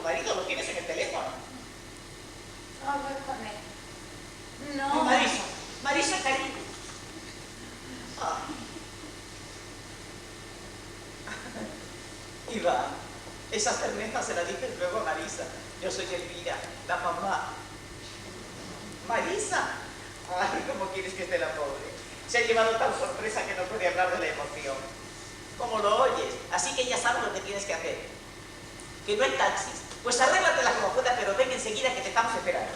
marido, lo tienes en el teléfono. Hablar con él. No. Marisa, Marisa, cariño. Ah. Iván, esas ternezas se las dices luego a Marisa. Yo soy Elvira, la mamá. Marisa. Ay, ¿cómo quieres que esté la pobre? Se ha llevado tal sorpresa que no puede hablar de la emoción. ¿Cómo lo oyes? Así que ya sabes lo que tienes que hacer. Que no hay taxis. Pues arréglatela como pueda, pero ven enseguida que te estamos esperando.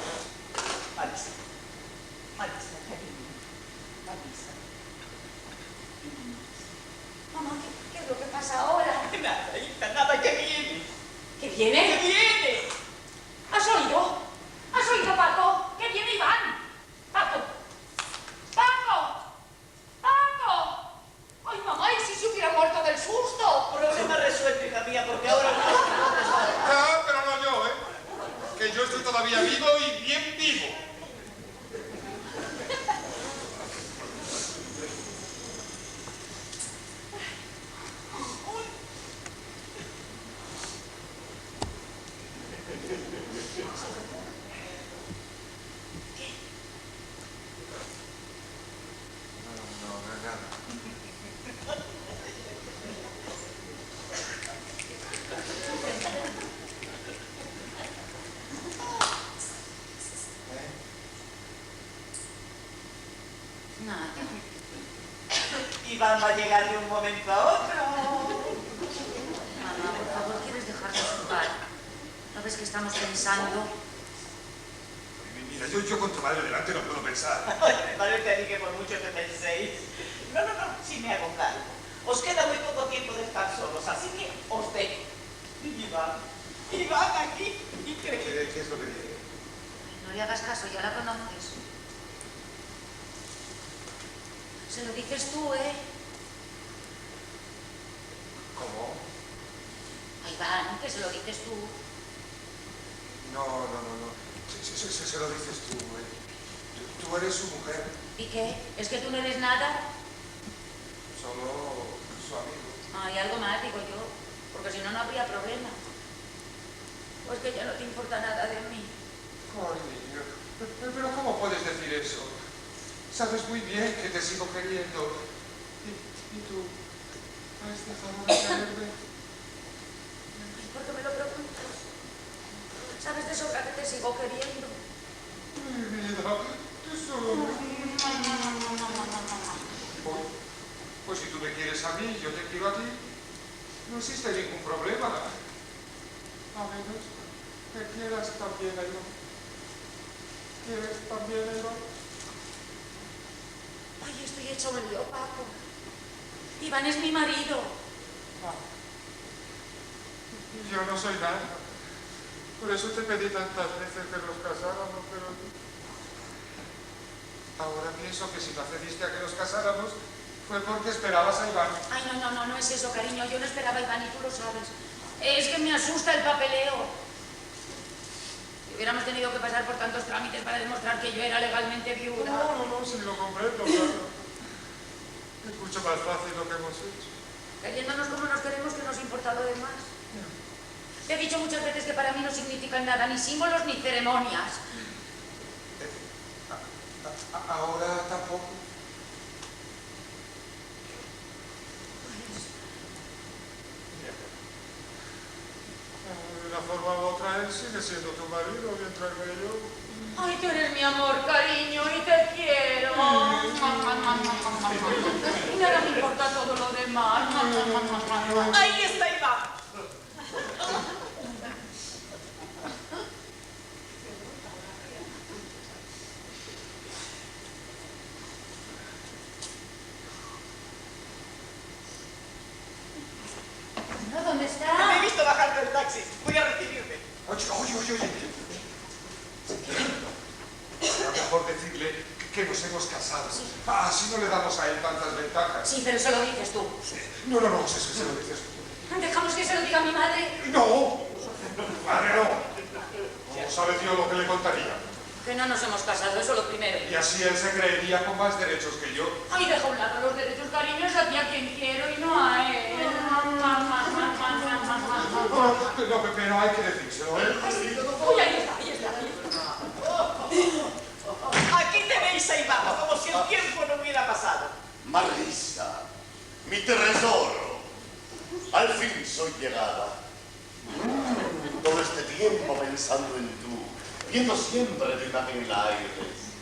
Marisa. Marisa, cariño. Marisa. Mamá, ¿qué es lo que pasa ahora? Nada, hija, nada, que viene. ¿Qué viene? ¡Que viene! ¿Has oído? ¿Has oído, Paco? ¿Qué viene Iván? ¡Paco! ¡Paco! ¡Paco! ¡Ay, mamá! ¿Y si se hubiera muerto del susto? Problema resuelto, hija mía, porque ahora no. Ah, pero no yo, ¿eh? Que yo estoy todavía vivo y bien vivo. Iván va a llegar de un momento a otro. Mamá, por favor, ¿quieres dejarnos jugar? ¿No ves que estamos pensando? Mira, yo con tu madre delante no puedo pensar. Me parece a mí que por mucho que penséis. No, sí me hago cargo. Os queda muy poco tiempo de estar solos, así que os dejo. Iván aquí, increíble. ¿Qué es lo que dice? No le hagas caso, ya la conoces. Se lo dices tú, ¿eh? ¿Cómo? A Iván, que se lo dices tú. No. Se lo dices tú, ¿eh? Tú eres su mujer. ¿Y qué? ¿Es que tú no eres nada? Solo su amigo. Ay, algo más, digo yo. Porque si no, no habría problema. Pues que ya no te importa nada de mí. Ay, niño. Pero ¿cómo puedes decir eso? Sabes muy bien que te sigo queriendo. ¿Y tú? ¿Has dejado de quererme? ¿Por qué me lo preguntas? Sabes de sobra que te sigo queriendo. Mi vida, tesoro. Pues si tú me quieres a mí, yo te quiero a ti. No existe ningún problema. A menos que quieras también a Iván. ¿Quieres también a Iván? Ay, estoy hecho un lío, Paco. Iván es mi marido. Yo no soy nada. Por eso te pedí tantas veces que nos casáramos, pero... Ahora pienso que si no accediste a que nos casáramos fue porque esperabas a Iván. Ay, no es eso, cariño. Yo no esperaba a Iván y tú lo sabes. Es que me asusta el papeleo. Si hubiéramos tenido que pasar por tantos trámites para demostrar que yo era legalmente viuda. No, sí lo comprendo, claro. Es mucho más fácil lo que hemos hecho. Queriéndonos como nos queremos, que nos importa lo demás. Te he dicho muchas veces que para mí no significan nada, ni símbolos ni ceremonias. Ahora tampoco. De una forma u otra, él sigue siendo tu marido, mientras que yo... Ay, tú eres mi amor, cariño, y te quiero. Y ahora me importa todo lo demás. Ahí está Iván. ¿Dónde está? Me he visto bajar del taxi. Voy a recibirme. Oye. Será mejor decirle que nos hemos casado. Así no le damos a él tantas ventajas. Sí, pero eso lo dices tú. No, se lo dices tú. Dejamos que se lo diga a mi madre. ¡No! Madre, no. ¿Cómo sabe Dios lo que le contaría? Que no nos hemos casado, eso lo primero. Y así él se creería con más derechos que yo. Ay, deja a un lado los derechos, cariño, es a ti a quien quiero y no a él. No, pero hay que decírselo, ¿eh? Uy, ahí está, ahí está. Aquí tenéis a Iván, como si el tiempo no hubiera pasado. Marisa, mi tesoro, al fin soy llegada. Todo este tiempo pensando en tú, viendo siempre tu imagen en el aire,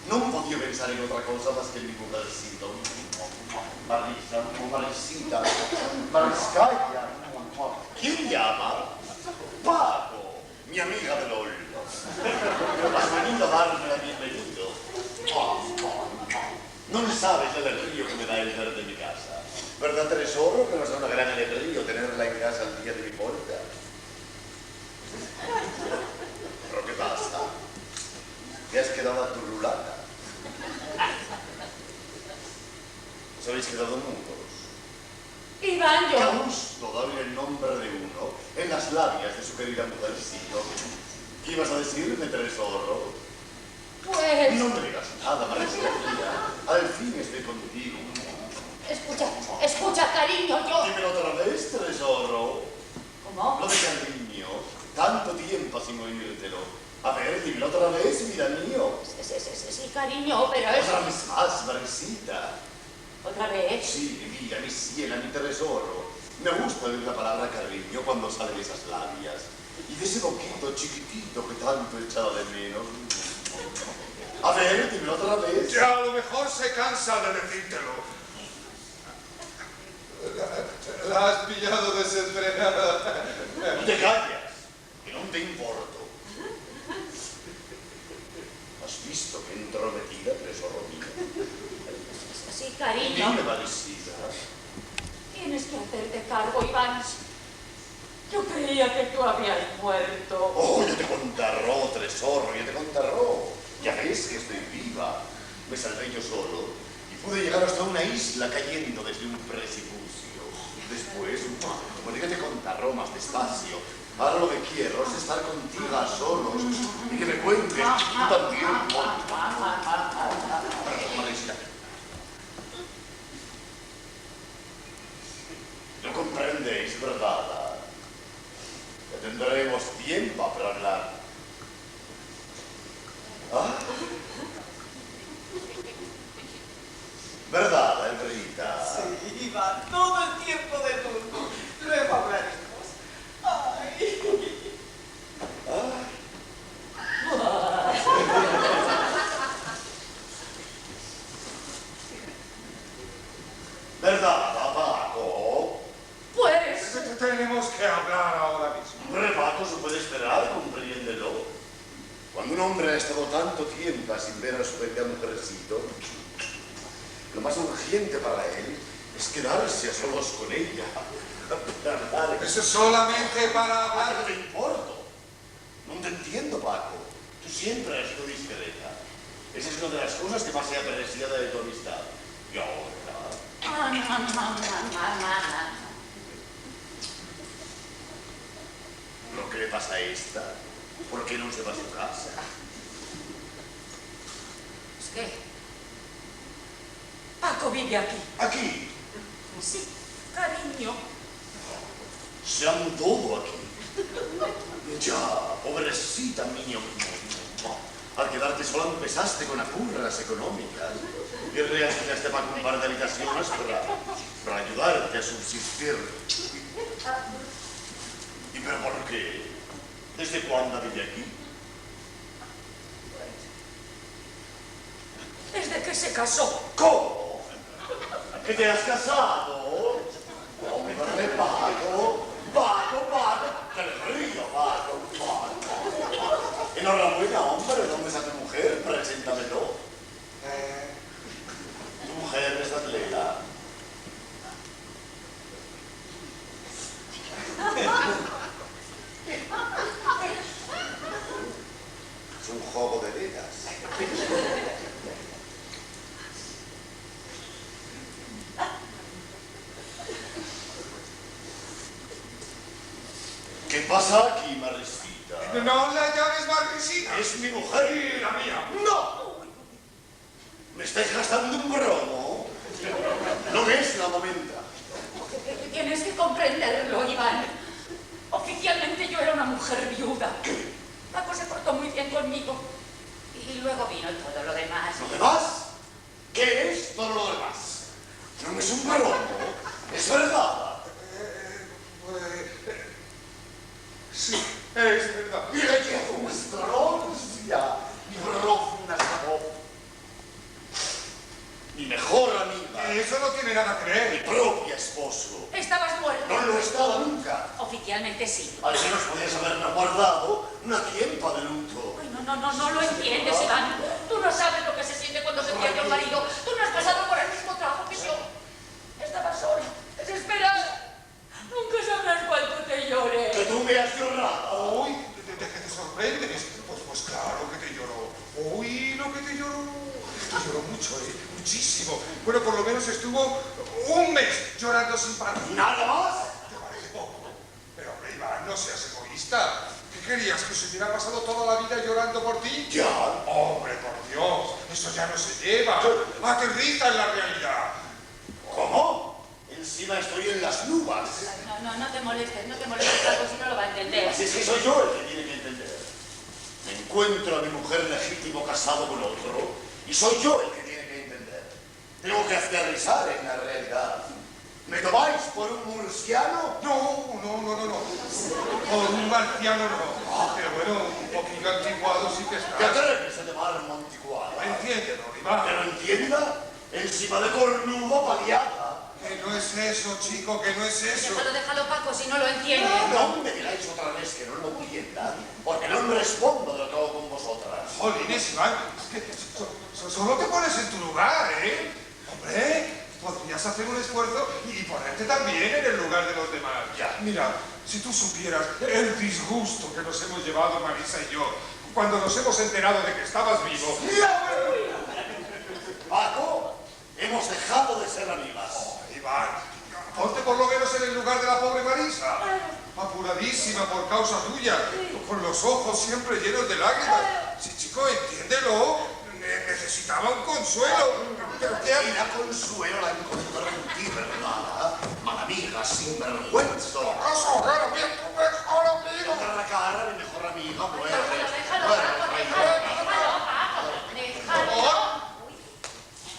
no podía pensar en otra cosa más que en mi mujercito. Marisa, Marisita, Mariscaya. ¿Quién llama? Paco, mi amiga del olmo. Has venido a darme la bienvenida. No sabes el alegría que me da el ver de mi casa. ¿Verdad, tesoro, que nos da una gran alegría tenerla en casa al día de mi puerta? ¿Pero qué pasa? ¿Te has quedado a tu rulata? ¿Os habéis quedado mudos? Iván, ¡Qué yo. gusto darle el nombre de uno en las labias de su querida mujercito! ¿Qué ibas a decirme, tesoro? Pues... No me digas nada, Marisita. Al fin estoy contigo. Escucha, cariño, yo... Dímelo otra vez, tesoro. ¿Cómo? Lo de cariño, tanto tiempo sin oírtelo. A ver, dímelo otra vez, vida mío. Sí, cariño, pero es... Otra vez más, Marisita. ¿Otra vez? Sí, mi vida, mi ciela, mi tesoro. Me gusta oír la palabra cariño cuando salen esas labias. Y de ese boquito chiquitito que tanto he echado de menos. A ver, dímelo otra vez. Ya a lo mejor se cansa de decírtelo. La has pillado desesperada. No te calles, que no te importo. ¿Has visto que entrometida, tesoro mío? Sí, cariño. Dime, Marisita. Tienes que hacerte cargo, Iván. Yo creía que tú habías muerto. Oh, yo te contarró, tesoro, yo te contarró. Ya ves que estoy viva. Me salvé yo solo y pude llegar hasta una isla cayendo desde un precipicio. Después, como dije, te contarró más despacio. Ahora lo que quiero es estar contigo a solos y que me cuentes tú también. Marisita. No comprendéis, ¿verdad? Que tendremos tiempo para hablar. ¿Ah? ¿Verdad, Alberita? Sí, Iván, todo el tiempo del mundo. Luego hablaremos. Ay. ¿Verdad, Paco? Pues... Tenemos que hablar ahora mismo. Hombre, Paco, se puede esperar, compréndelo. Cuando un hombre ha estado tanto tiempo sin ver a su bella mujercito, lo más urgente para él es quedarse a solos con ella. Eso es solamente para ¿A hablar. qué te importo? No te entiendo, Paco. Tú siempre has sido discreta. Esa es una de las cosas que más he apreciado de tu amistad. Y ahora... Lo que le pasa a esta, ¿por qué no se va a su casa? Es que... Paco vive aquí. Aquí. Sí, cariño. Se han todo aquí. Ya, pobrecita niño. Al quedarte sola empezaste con apurras económicas y reasignaste para un par de habitaciones para ayudarte a subsistir. ¿Y pero por qué? ¿Desde cuándo vive aquí? Desde que se casó. ¿Cómo? ¿Que te has casado? Hombre, Paco, que le río, Paco. Enhorabuena, hombre, ¿dónde está tu mujer? Preséntamelo. Tu mujer es atleta. Es un juego de veras. ¿Qué pasa aquí, Marisita? No la llames Marquesina. Es mi mujer. Y la mía. ¡No! ¿Me estáis gastando un bromo? No es la momenta. Tienes que comprenderlo, Iván. Oficialmente yo era una mujer viuda. Paco se portó muy bien conmigo. Y luego vino todo lo demás. ¿Lo demás? ¿Qué es todo lo demás? No es un bromo. Es verdad. Sí, es verdad. Y le llevo vuestra roncia y profunda sabor. Mi mejor amiga, Eso no tiene nada que mi ver. propio esposo. Estabas muerto. No lo he estado nunca. Oficialmente sí. Al menos podías haberme guardado una tiempa de luto. Ay, no lo entiendes, Iván. Tú no sabes lo que se siente cuando se pierde un marido. Tú no has pasado por el mismo trabajo que yo. Estaba sola, desesperada. Nunca sabrás cuánto te lloré. Que tú me has llorado. Uy, ¿de qué te sorprendes? Pues claro que te lloró. Uy, lo que te lloró. Te lloró mucho, muchísimo. Bueno, por lo menos estuvo un mes llorando sin parar. ¿Nada más? ¿Te parece poco? Pero, hombre, Iván, no seas egoísta. ¿Qué querías? ¿Que se hubiera pasado toda la vida llorando por ti? Ya. Hombre, por Dios, eso ya no se lleva. Aterriza en la realidad. ¿Cómo? Encima estoy en las nubes. No te molestes, Paco, si no lo va a entender. Así es que soy yo el que tiene que entender. Me encuentro a mi mujer legítimo casado con otro y soy yo el que tiene que entender. Tengo que aterrizar en la realidad. ¿Me tomáis por un murciano? No. Por un marciano no. Pero bueno, un poquito antiguado sí que ¿Te está. atreves a llamarme anticuado? Entiéndelo, ¿Que Iván. lo entienda? Encima de cornudo paliada. Que no es eso, chico, que no es eso. Déjalo, Paco, si no lo entiende. No me digáis otra vez que no lo entienda, porque no me respondo de lo que hago con vosotras. Jolines, Iván, es que solo te pones en tu lugar, ¿eh? Hombre, podrías hacer un esfuerzo y ponerte también en el lugar de los demás. Ya. Mira, si tú supieras el disgusto que nos hemos llevado Marisa y yo cuando nos hemos enterado de que estabas vivo. Paco, hemos dejado de ser amigas. Oh, Iván, ponte por lo menos en el lugar de la pobre Marisa. Apuradísima por causa tuya, con los ojos siempre llenos de lágrimas. Sí, chico, entiéndelo. Necesitaba un consuelo. Pero ¿qué Y la consuelo la encontré en ti, ¿verdad? Mala amiga, sinvergüenza. Cara, mira, tu mejor amigo. Cara a cara, mi mejor amiga, muere. Déjalo,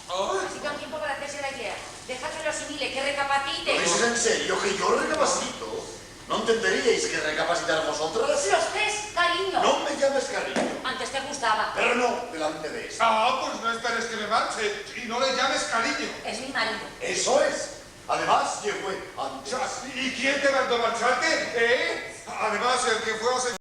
Paco. Necesita un tiempo para hacerse la idea. Deja que lo asimile, que recapacite. ¿Lo dices en serio? ¿Que yo recapacito? ¿No entenderíais que recapacitar vosotras? Los tres, cariño. No me llames cariño, Antes te gustaba. pero no delante de esto. Pues no esperes que me marche y no le llames cariño. Es mi marido. Eso es. Además, llegó antes. ¿Y quién te mandó marcharte? Además, el que fue a